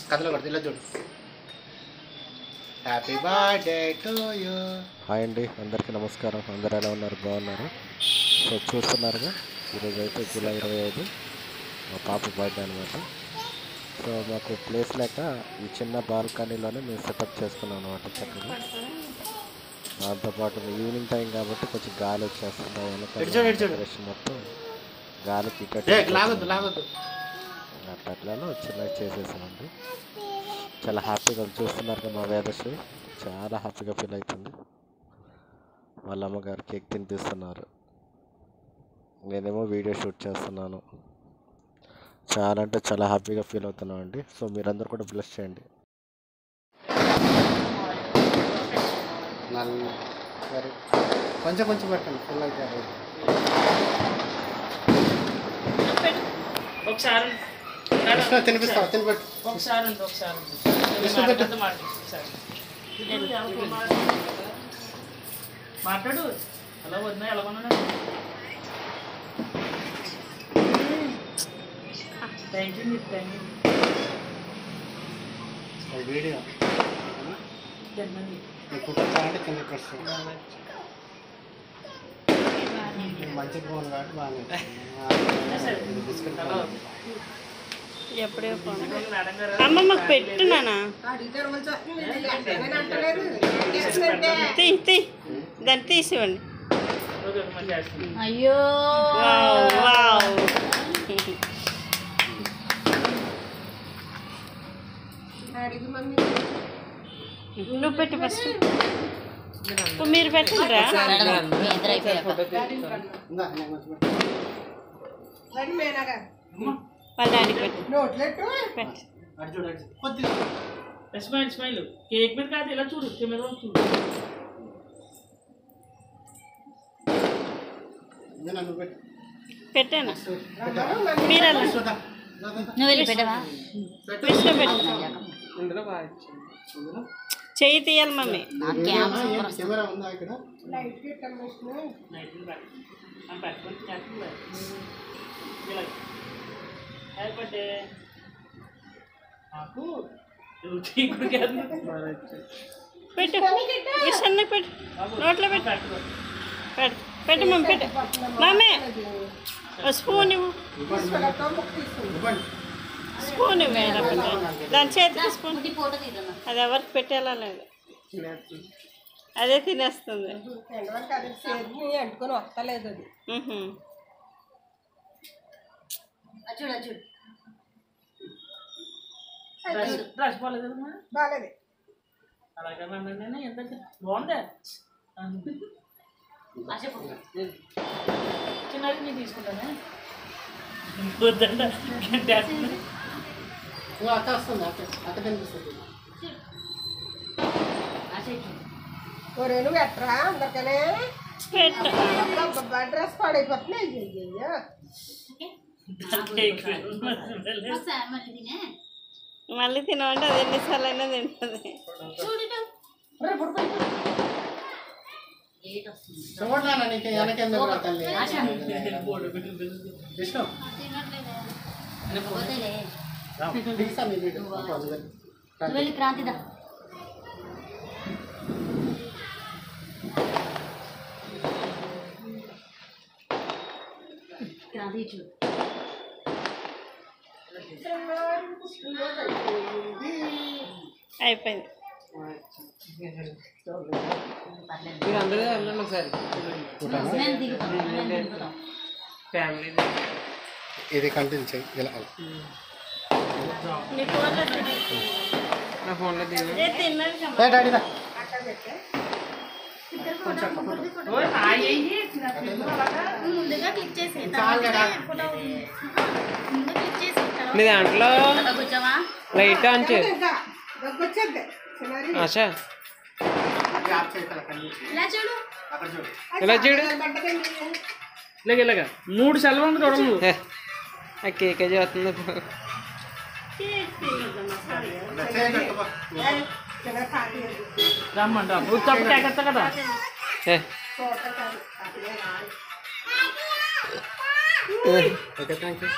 కథలో కొడుతు ఇలా చూడు. Happy birthday to you. Hi అండి, అందరికీ నమస్కారం. అందరు ఎలా ఉన్నారు? బాగున్నారు? సో చూస్తున్నారుగా, ఈరోజు అయితే జూలై 25 మా పాప బర్త్డే అనమాట. సో మాకు ప్లేస్ లేక ఈ చిన్న బాల్కనీలోనే మేము సెటప్ చేసుకున్నాం అనమాట చక్కగా. దాంతోపాటు ఈవినింగ్ టైం కాబట్టి కొంచెం గాలి వచ్చేస్తుంది, డెకరేషన్ మొత్తం గాలికి అట్లాలో చిన్న చేసేసామండి. చాలా హ్యాపీగా చూస్తున్నారు మా వేదశ్రీ, చాలా హ్యాపీగా ఫీల్ అవుతుంది. వాళ్ళ అమ్మగారు కేక్ తినిపిస్తున్నారు, నేనేమో వీడియో షూట్ చేస్తున్నాను. చాలా అంటే చాలా హ్యాపీగా ఫీల్ అవుతున్నాం అండి. సో మీరందరూ కూడా బ్లెస్ చేయండి. కొంచెం కొంచెం పెట్టండి, ఫుల్ అయితే ఒకసారి తినిపిస్తావు, తినిపెట్టు. ఒకసారి మాట్లాడు. అలా వద్దా ఎలా కొన్నా? Thank you, thank you. Video అంటే చిన్న ప్రశ్న మంచి ఫోన్ కాబట్టి బాగా ఎప్పుడే అమ్మమ్మకు పెట్టున్నానా దాన్ని తీసివ్వండి. అయ్యో నువ్వు పెట్టు ఫస్ట్, మీరు పెట్టరా? వాళ్ళ డాడీకి పెట్టు. Smile smile. కేక్ మీద కాదు, ఇలా చూడు, కెమెరా చూడు. పెట్టాను, మీరు అలా నువ్వు వెళ్ళి పెట్టవా? చెయ్యి తీయాలి మమ్మీ. కెమెరా ఉందా ఇక్కడ? పెట్టు, విషన్ని పెట్టు, నోట్లో పెట్టు, పెట్టు పెట్టు మమ్మీ, పెట్టు మమ్మీ. స్పూన్ ఇవ్వు, స్పూన్ ఇవ్వు. దాని చేతికి స్పూన్. అది ఎవరికి పెట్టేలా లేదు, అదే తినేస్తుంది. అంటుకొని వస్తలేదు అది. డ్రెస్ బాగాలేదమ్మా? బాగాలేదు. అలాగే నేను ఎంత బాగుందే. చిన్నది నేను తీసుకుంటానే. వద్దంట అక్క వస్తుంది, అక్క కనిపిస్తుంది. ఒరే నువ్వు ఎట్రా అందరికనే డ్రెస్ పాడైపోతున్నాయి. మళ్ళీ తినమంటే అది ఎన్నిసార్లు అయినా తింటుంది. చూడనా నీకు వెనకెందుకు తల్లి? క్రాంతిదా క్రాంతి చూడు. అయిపోయింది. ఇది కంటిన్యూ చేయి. ఇలా డాడీదా ముందుగా క్లిక్ చేసి మీ దాంట్లో లైట్ ఆన్ చే. ఇలా చూడు, ఇలాగ ఇలాగా 3 సెలవు ఉంది చూడము. ఆ కేకే చేస్తుంది. రమ్మంట తప్పు కేకెత్తా కదా. Okay, thank you.